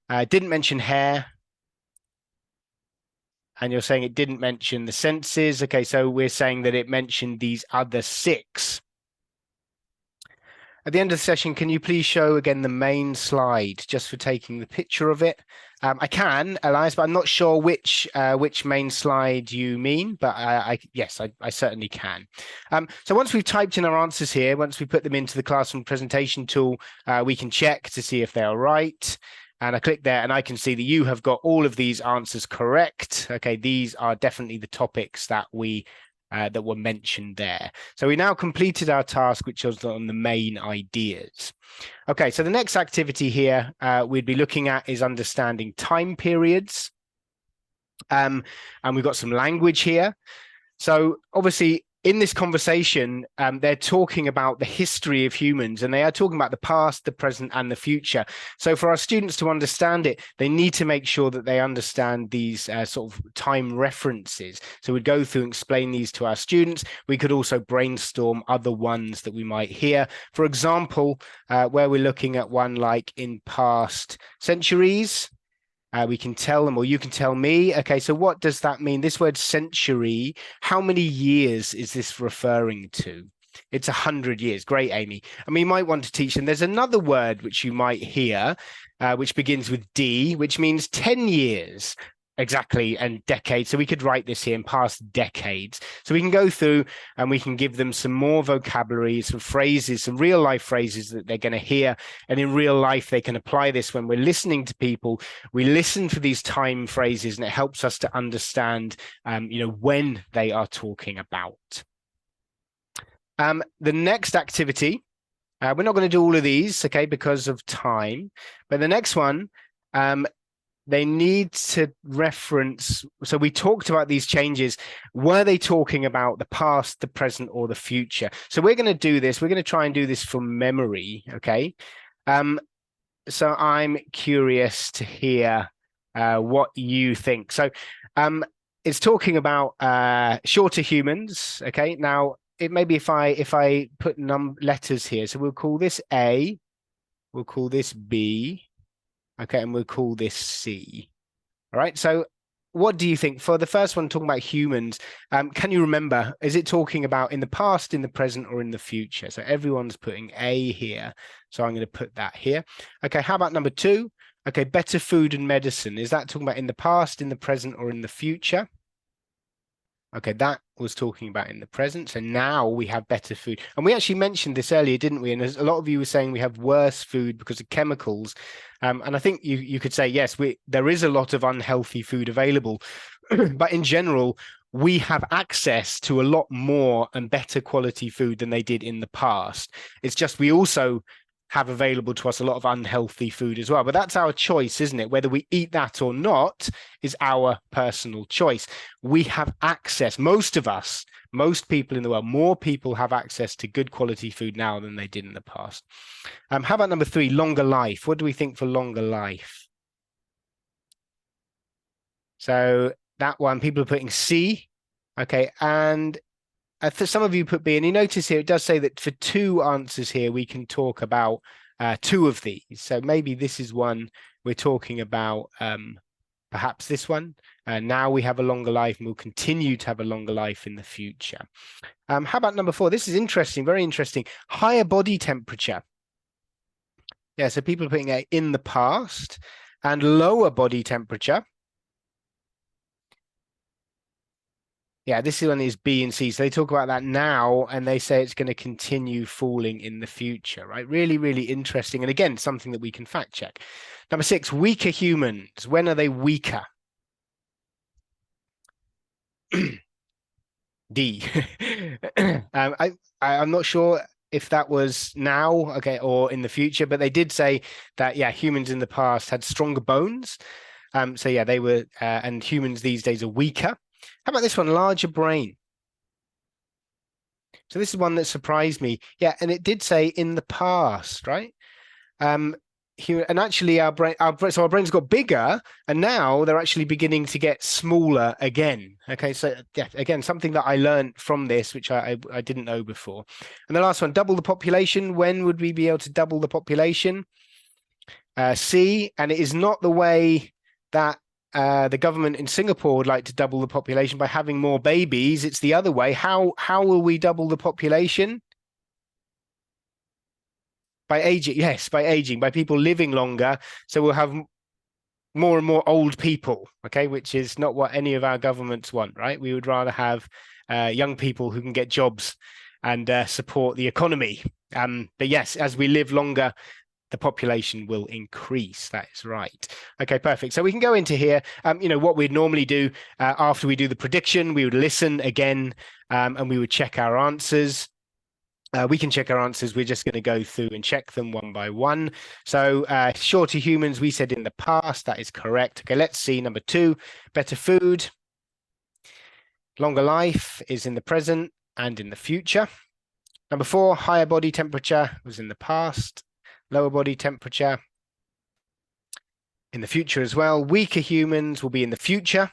didn't mention hair. And you're saying it didn't mention the senses. Okay, so we're saying that it mentioned these other 6. At the end of the session, can you please show again the main slide just for taking the picture of it? I can, Elias, but I'm not sure which main slide you mean, but yes, I certainly can. So once we've typed in our answers here, once we put them into the classroom presentation tool, we can check to see if they are right. And I click there and I can see that you have got all of these answers correct. Okay, these are definitely the topics that were mentioned there. So we now completed our task, which was on the main ideas. Okay, so the next activity here we'd be looking at is understanding time periods. And we've got some language here. So obviously, in this conversation, they're talking about the history of humans, and they are talking about the past, the present, and the future. So for our students to understand it, they need to make sure that they understand these sort of time references. So we'd go through and explain these to our students. We could also brainstorm other ones that we might hear. For example, where we're looking at one like in past centuries, we can tell them, or you can tell me, okay, so what does that mean? This word century, how many years is this referring to? It's 100 years. Great, Amy. And we might want to teach them. There's another word which you might hear, which begins with D, which means 10 years. Exactly, and decades. So we could write this here in past decades. So we can go through and we can give them some more vocabulary, some phrases, some real life phrases that they're going to hear. And in real life, they can apply this when we're listening to people. We listen for these time phrases, and it helps us to understand, when they are talking about. The next activity, we're not going to do all of these, okay, because of time. But the next one, they need to reference, so we talked about these changes. Were they talking about the past, the present, or the future? So we're going to do this. We're going to try and do this from memory, okay? So I'm curious to hear what you think. So it's talking about shorter humans, okay? Now, it may be if I put letters here. So we'll call this A, we'll call this B, okay, and we'll call this C. All right, so what do you think? For the first one, talking about humans, can you remember, is it talking about in the past, in the present, or in the future? So everyone's putting A here. So I'm going to put that here. Okay, how about number 2? Okay, better food and medicine. Is that talking about in the past, in the present, or in the future? Okay, that was talking about in the present. So now we have better food. And we actually mentioned this earlier, didn't we? And as a lot of you were saying we have worse food because of chemicals. And I think you could say, yes, there is a lot of unhealthy food available. But in general, we have access to a lot more and better quality food than they did in the past. It's just we also have available to us a lot of unhealthy food as well. But that's our choice, isn't it? Whether we eat that or not is our personal choice. We have access, most of us, most people in the world, more people have access to good quality food now than they did in the past. How about number 3, longer life? What do we think for longer life? So that one, people are putting C. Okay, and for some of you put B, and you notice here it does say that for 2 answers here we can talk about 2 of these. So maybe this is one we're talking about, perhaps this one. Now we have a longer life and we'll continue to have a longer life in the future. How about number 4? This is interesting, very interesting. Higher body temperature. Yeah, so people are putting A in the past, and lower body temperature. Yeah, this one is B and C. So they talk about that now, and they say it's going to continue falling in the future, right? Really, really interesting. And again, something that we can fact check. Number 6, weaker humans. When are they weaker? D. I'm not sure if that was now, okay, or in the future, but they did say that, yeah, humans in the past had stronger bones. So yeah, they were, and humans these days are weaker. How about this one? Larger brain. So this is one that surprised me. Yeah, and it did say in the past, right? And actually our brains got bigger, and now they're actually beginning to get smaller again. Okay, so yeah, again, something that I learned from this, which I didn't know before. And the last one, double the population. When would we be able to double the population? C, and it is not the way that the government in Singapore would like to double the population by having more babies. It's the other way. How will we double the population? By aging, yes, by aging, by people living longer. So we'll have more and more old people, okay, which is not what any of our governments want, right? We would rather have young people who can get jobs and support the economy. But yes, as we live longer, the population will increase. That is right. Okay, perfect. So we can go into here. What we'd normally do after we do the prediction, we would listen again and we would check our answers. We can check our answers. We're just going to go through and check them one by one. So shorter humans, we said in the past, that is correct. Okay, let's see. Number 2, better food. Longer life is in the present and in the future. Number 4, higher body temperature was in the past. Lower body temperature in the future as well. Weaker humans will be in the future.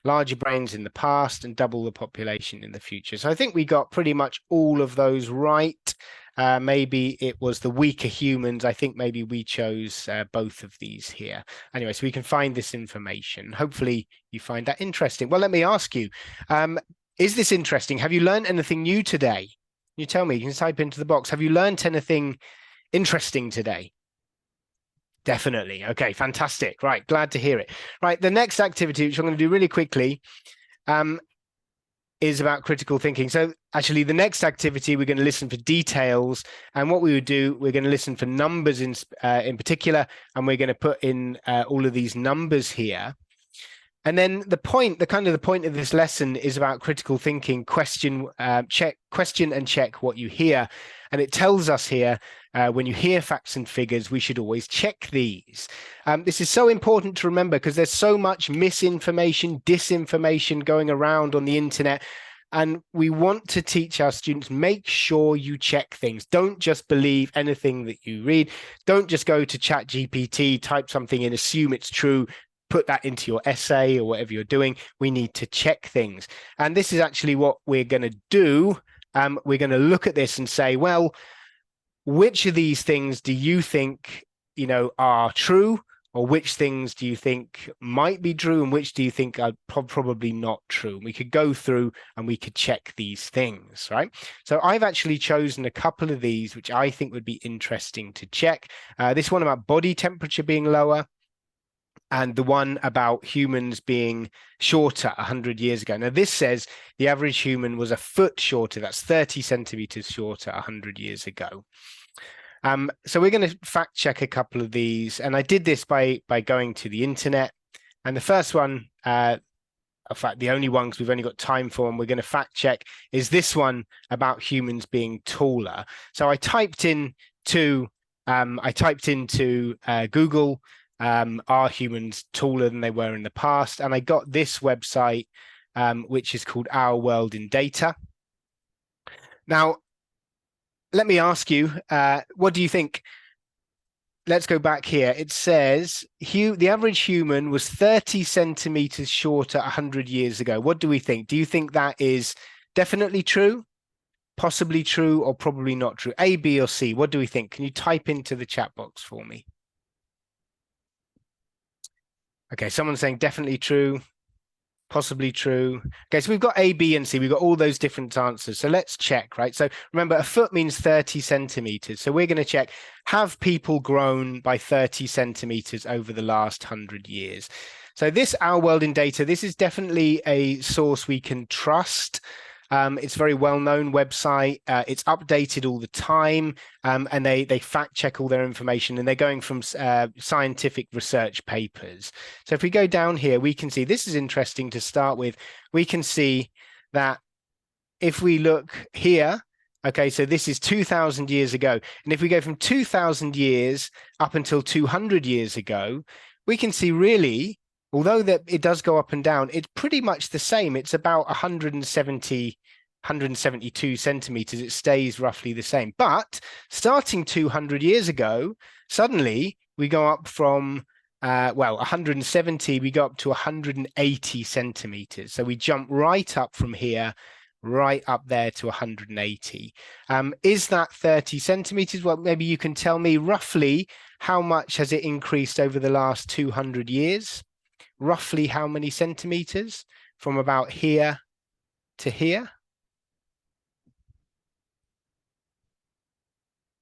Larger brains in the past, and double the population in the future. So I think we got pretty much all of those right. Maybe it was the weaker humans. I think maybe we chose both of these here. Anyway, so we can find this information. Hopefully you find that interesting. Well, let me ask you, is this interesting? Have you learned anything new today? You tell me, you can type into the box. Have you learned anything interesting today? Definitely. Okay, fantastic. Right, glad to hear it. Right, the next activity, which I'm going to do really quickly, is about critical thinking. So actually, the next activity, we're going to listen for details. And what we would do, we're going to listen for numbers in particular, and we're going to put in all of these numbers here. And then the point of this lesson is about critical thinking, question and check what you hear. And it tells us here, when you hear facts and figures, we should always check these. This is so important to remember because there's so much misinformation, disinformation going around on the internet. And we want to teach our students, make sure you check things. Don't just believe anything that you read. Don't just go to ChatGPT, type something in, assume it's true, put that into your essay or whatever you're doing. We need to check things. And this is actually what we're going to do. We're going to look at this and say, well, which of these things do you think, are true? Or which things do you think might be true? And which do you think are probably not true? We could go through and we could check these things, right? So I've actually chosen a couple of these, which I think would be interesting to check. This one about body temperature being lower, and the one about humans being shorter 100 years ago. Now, this says the average human was a foot shorter. That's 30 centimeters shorter 100 years ago. So we're going to fact check a couple of these. And I did this by going to the internet. And the first one, in fact, the only one, because we've only got time for, and we're going to fact check, is this one about humans being taller. So I typed into Google, are humans taller than they were in the past? And I got this website, which is called Our World in Data. Now, let me ask you, what do you think? Let's go back here. It says the average human was 30 centimeters shorter 100 years ago. What do we think? Do you think that is definitely true, possibly true, or probably not true? A, B, or C? What do we think? Can you type into the chat box for me? Okay, someone's saying definitely true, possibly true. Okay, so we've got A, B, and C. We've got all those different answers. So let's check, right? So remember, a foot means 30 centimeters. So we're going to check, have people grown by 30 centimeters over the last 100 years? So this Our World in Data, this is definitely a source we can trust. It's a very well-known website. It's updated all the time, and they fact check all their information, and they're going from scientific research papers. So if we go down here, we can see, this is interesting to start with. We can see that if we look here, okay, so this is 2,000 years ago. And if we go from 2,000 years up until 200 years ago, we can see really, although that it does go up and down, it's pretty much the same. It's about 172 centimeters. It stays roughly the same. But starting 200 years ago, suddenly we go up from, 170, we go up to 180 centimeters. So we jump right up from here, right up there to 180. Is that 30 centimeters? Well, maybe you can tell me roughly how much has it increased over the last 200 years? Roughly how many centimeters from about here to here?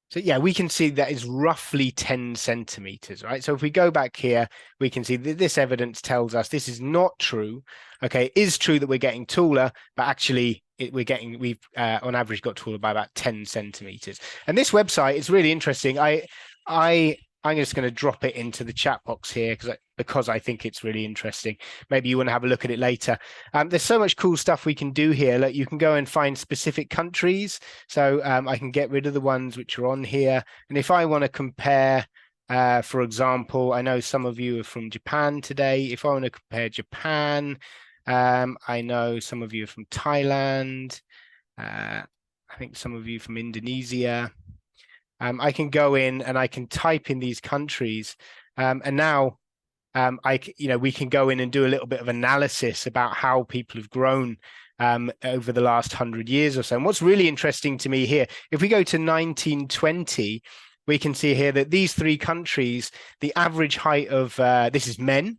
So yeah, we can see that is roughly 10 centimeters, right? So if we go back here, we can see that this evidence tells us this is not true. Okay, it is true that we're getting taller, but actually we've on average got taller by about 10 centimeters. And this website is really interesting. I'm just going to drop it into the chat box here because I think it's really interesting. Maybe you want to have a look at it later. There's so much cool stuff we can do here. Like you can go and find specific countries. So I can get rid of the ones which are on here. And if I want to compare, for example, I know some of you are from Japan today. If I want to compare Japan, I know some of you are from Thailand. I think some of you from Indonesia. I can go in and I can type in these countries, and now we can go in and do a little bit of analysis about how people have grown over the last 100 years or so. And what's really interesting to me here, if we go to 1920, we can see here that these three countries, the average height of this is men,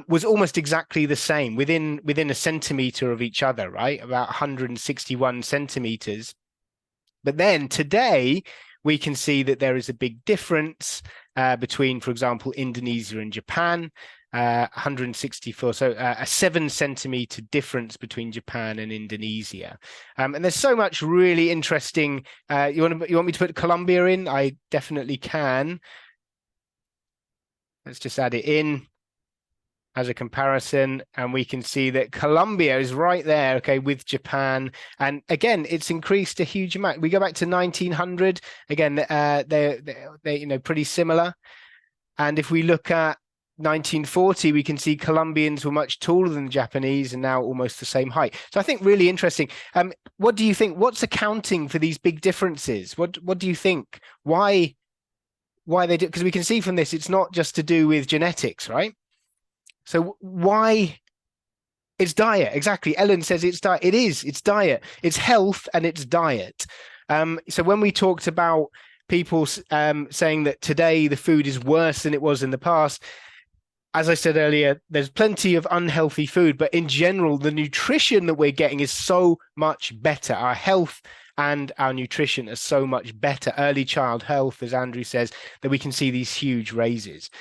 was almost exactly the same, within a centimeter of each other, right? About 161 centimeters. But then today, we can see that there is a big difference between, for example, Indonesia and Japan, 164. So a 7 centimeter difference between Japan and Indonesia. And there's so much really interesting. You want me to put Colombia in? I definitely can. Let's just add it in as a comparison, and we can see that Colombia is right there, okay, with Japan. And again, it's increased a huge amount. We go back to 1900, again, they're pretty similar. And if we look at 1940, we can see Colombians were much taller than the Japanese and now almost the same height. So I think really interesting. What do you think? What's accounting for these big differences? What do you think? Why they do? Because we can see from this, it's not just to do with genetics, right? So why? It's diet. Exactly. Ellen says it's diet. It is. It's diet. It's health and it's diet. So when we talked about people saying that today the food is worse than it was in the past, as I said earlier, there's plenty of unhealthy food, but in general, the nutrition that we're getting is so much better. Our health and our nutrition are so much better. Early child health, as Andrew says, that we can see these huge raises.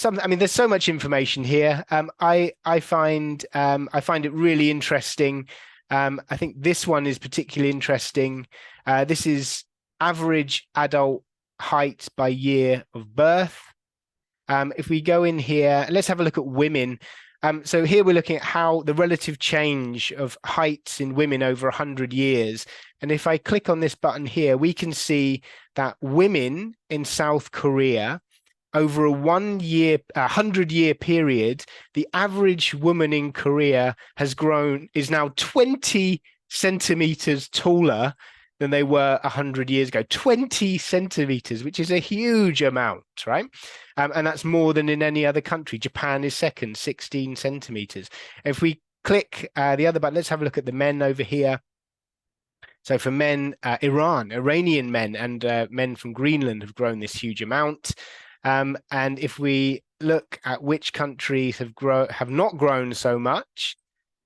There's so much information here. I find it really interesting. I think this one is particularly interesting. This is average adult height by year of birth. If we go in here, let's have a look at women. So here we're looking at how the relative change of heights in women over 100 years. And if I click on this button here, we can see that women in South Korea, over a 100-year period, the average woman in Korea is now 20 centimeters taller than they were 100 years ago. 20 centimeters, which is a huge amount, right? And that's more than in any other country. Japan is second, 16 centimeters. If we click the other button, let's have a look at the men over here. So for men, Iranian men and men from Greenland have grown this huge amount. And if we look at which countries have not grown so much,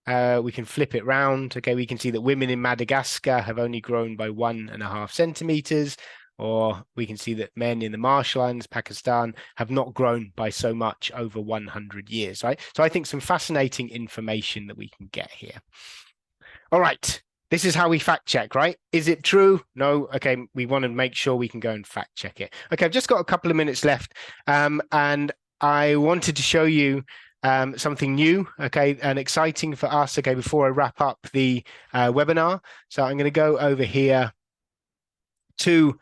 we can flip it round. Okay, we can see that women in Madagascar have only grown by 1.5 centimeters, or we can see that men in the Marshall Islands, Pakistan, have not grown by so much over 100 years, right? So I think some fascinating information that we can get here. All right. This is how we fact check, right? Is it true? No. Okay. We want to make sure we can go and fact check it. Okay. I've just got a couple of minutes left. And I wanted to show you something new, okay, and exciting for us, okay, before I wrap up the webinar. So I'm going to go over here to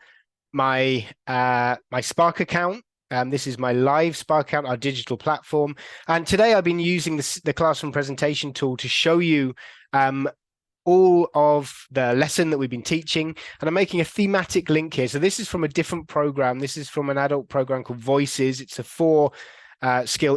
my my Spark account. This is my live Spark account, our digital platform. And today I've been using the classroom presentation tool to show you all of the lesson that we've been teaching, and I'm making a thematic link here. So this is from a different program. This is from an adult program called Voices. It's a 4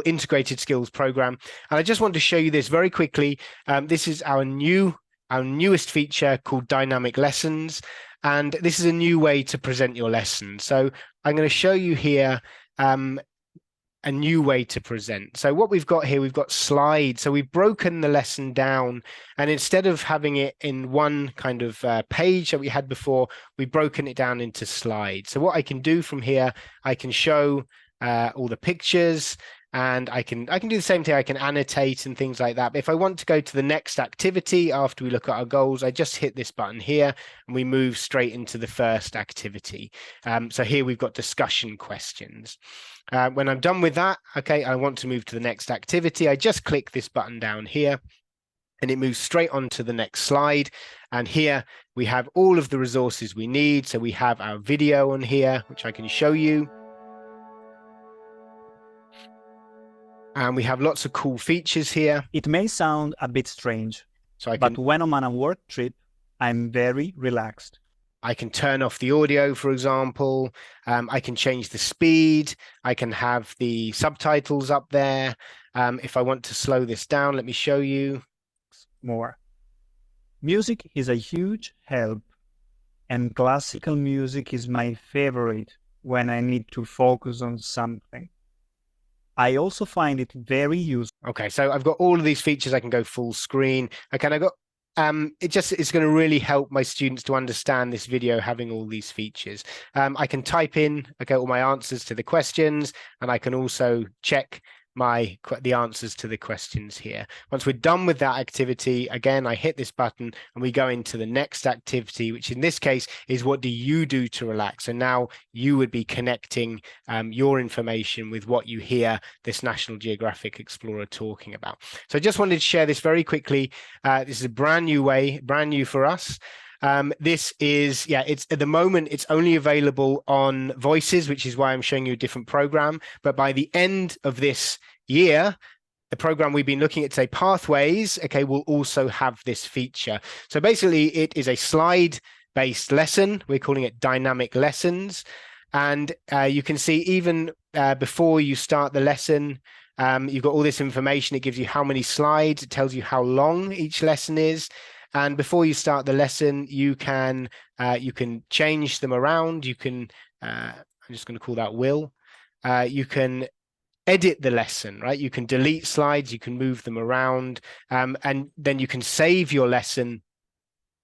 integrated skills program. And I just want to show you this very quickly. This is our newest feature called Dynamic Lessons. And this is a new way to present your lesson. So I'm going to show you here a new way to present. So what we've got here, we've got slides. So we've broken the lesson down, and instead of having it in one kind of page that we had before, we've broken it down into slides. So what I can do from here, I can show all the pictures, and I can do the same thing. I can annotate and things like that. But if I want to go to the next activity after we look at our goals, I just hit this button here and we move straight into the first activity. So here we've got discussion questions. When I'm done with that, okay, I want to move to the next activity. I just click this button down here and it moves straight on to the next slide. And here we have all of the resources we need. So we have our video on here, which I can show you. And we have lots of cool features here. It may sound a bit strange, so but when I'm on a work trip, I'm very relaxed. I can turn off the audio, for example. I can change the speed. I can have the subtitles up there. If I want to slow this down, let me show you. More. Music is a huge help, and classical music is my favorite when I need to focus on something. I also find it very useful. Okay, so I've got all of these features. I can go full screen. Okay, and I've got it's going to really help my students to understand this video having all these features. I can type in, okay, all my answers to the questions, and I can also check the answers to the questions here. Once we're done with that activity, again, I hit this button and we go into the next activity, which in this case is what do you do to relax? So now you would be connecting your information with what you hear this National Geographic Explorer talking about. So I just wanted to share this very quickly. This is a brand new way, brand new for us. This is, it's at the moment, it's only available on Voices, which is why I'm showing you a different program. But by the end of this year, the program we've been looking at today, Pathways, okay, will also have this feature. So basically, it is a slide-based lesson. We're calling it Dynamic Lessons. And you can see even before you start the lesson, you've got all this information. It gives you how many slides. It tells you how long each lesson is. And before you start the lesson, you can change them around. You can, I'm just going to call that will. You can edit the lesson, right? You can delete slides, you can move them around, and then you can save your lesson.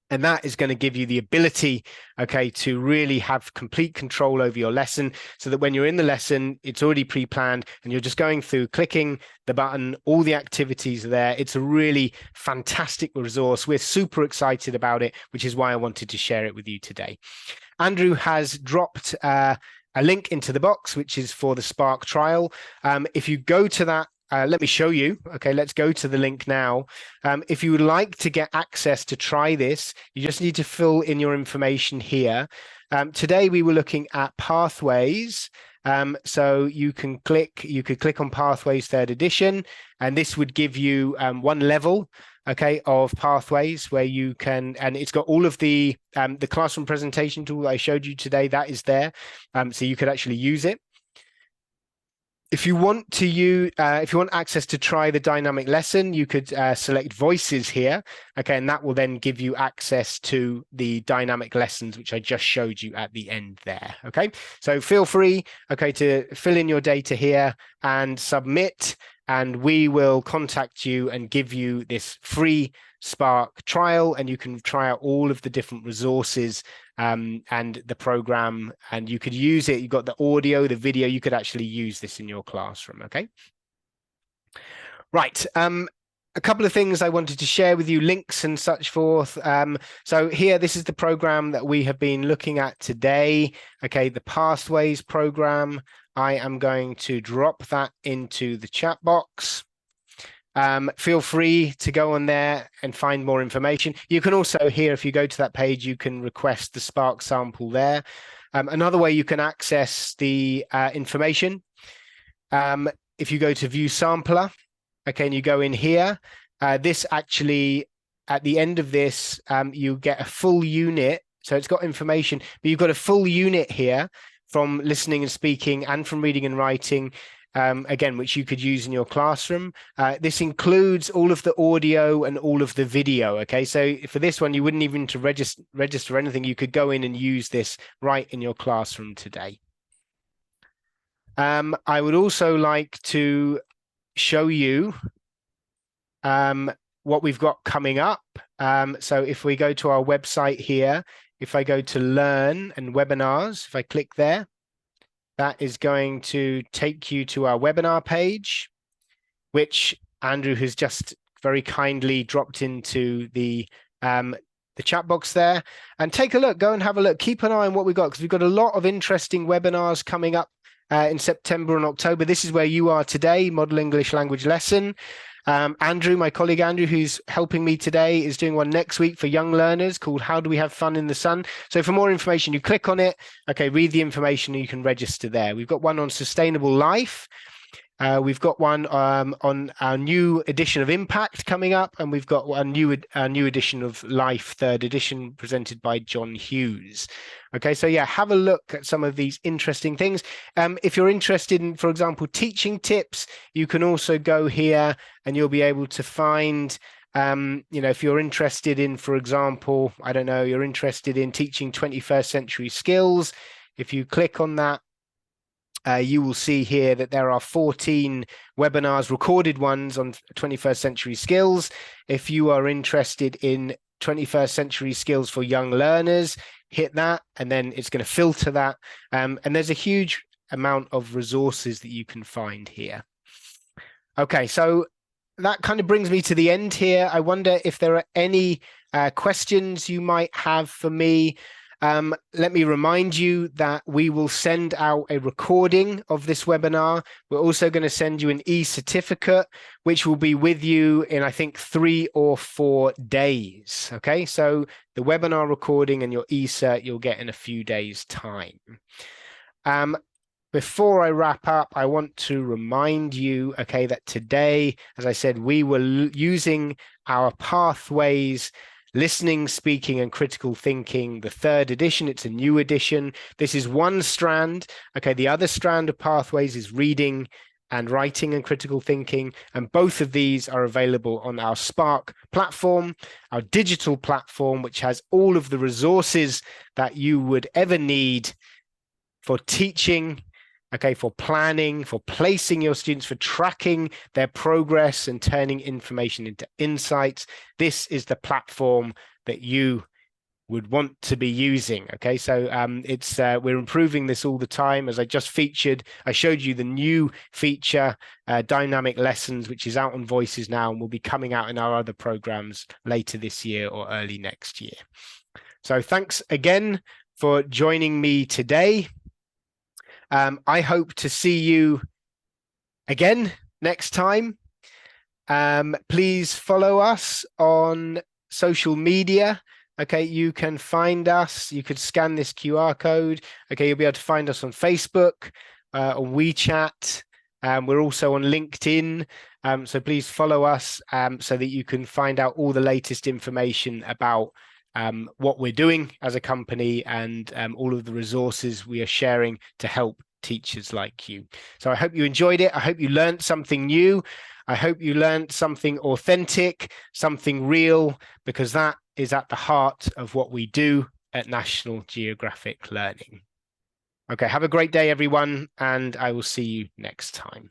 And that is going to give you the ability, okay, to really have complete control over your lesson so that when you're in the lesson, it's already pre-planned and you're just going through, clicking the button, all the activities are there. It's a really fantastic resource. We're super excited about it, which is why I wanted to share it with you today. Andrew has dropped a link into the box, which is for the Spark trial. If you go to that, let me show you. Okay, let's go to the link now. If you would like to get access to try this, you just need to fill in your information here. Today we were looking at Pathways. So you could click on Pathways 3rd edition, and this would give you one level, okay, of Pathways where you can, and it's got all of the classroom presentation tool I showed you today. That is there, so you could actually use it. If you want to if you want access to try the dynamic lesson, you could select Voices here, okay, and that will then give you access to the dynamic lessons, which I just showed you at the end there, okay? So feel free, okay, to fill in your data here and submit, and we will contact you and give you this free Spark trial, and you can try out all of the different resources and the program, and you could use it. You've got the audio, the video, you could actually use this in your classroom, okay? Right, a couple of things I wanted to share with you, links and such forth. So here, this is the program that we have been looking at today, okay, the Pathways program. I am going to drop that into the chat box. Feel free to go on there and find more information. You can also here, if you go to that page, you can request the Spark sample there. Another way you can access the information, if you go to View Sampler, okay, and you go in here, this actually, at the end of this, you get a full unit. So it's got information, but you've got a full unit here from listening and speaking and from reading and writing, again, which you could use in your classroom. This includes all of the audio and all of the video, okay? So for this one, you wouldn't even need to register anything. You could go in and use this right in your classroom today. I would also like to show you what we've got coming up. So if we go to our website here, if I go to Learn and Webinars, if I click there, that is going to take you to our webinar page, which Andrew has just very kindly dropped into the chat box there. And take a look, go and have a look, keep an eye on what we've got, because we've got a lot of interesting webinars coming up in September and October. This is where you are today, Model English Language Lesson. Andrew, my colleague Andrew, who's helping me today, is doing one next week for young learners called How Do We Have Fun in the Sun? So for more information, you click on it, okay, read the information, and you can register there. We've got one on sustainable life. We've got one on our new edition of Impact coming up, and we've got a new edition of Life, 3rd edition, presented by John Hughes. Okay, so yeah, have a look at some of these interesting things. If you're interested in, for example, teaching tips, you can also go here and you'll be able to find, if you're interested in, for example, I don't know, you're interested in teaching 21st century skills. If you click on that, you will see here that there are 14 webinars, recorded ones on 21st century skills. If you are interested in 21st century skills for young learners, hit that, and then it's going to filter that. And there's a huge amount of resources that you can find here. Okay, so that kind of brings me to the end here. I wonder if there are any questions you might have for me. Let me remind you that we will send out a recording of this webinar. We're also going to send you an e-certificate, which will be with you in, I think, 3 or 4 days. Okay, so the webinar recording and your e-cert you'll get in a few days' time. Before I wrap up, I want to remind you, okay, that today, as I said, we were using our Pathways Listening, Speaking and Critical Thinking, the 3rd edition. It's a new edition. This is one strand. Okay, the other strand of Pathways is reading and writing and critical thinking. And both of these are available on our Spark platform, our digital platform, which has all of the resources that you would ever need for teaching, okay, for planning, for placing your students, for tracking their progress and turning information into insights. This is the platform that you would want to be using. Okay, so we're improving this all the time. As I just featured, I showed you the new feature, Dynamic Lessons, which is out on Voices now and will be coming out in our other programs later this year or early next year. So thanks again for joining me today. I hope to see you again next time. Please follow us on social media. Okay, you can find us. You could scan this QR code. Okay, you'll be able to find us on Facebook, on WeChat. We're also on LinkedIn. So please follow us so that you can find out all the latest information about what we're doing as a company and all of the resources we are sharing to help teachers like you. So I hope you enjoyed it. I hope you learned something new. I hope you learned something authentic, something real, because that is at the heart of what we do at National Geographic Learning. Okay, have a great day, everyone, and I will see you next time.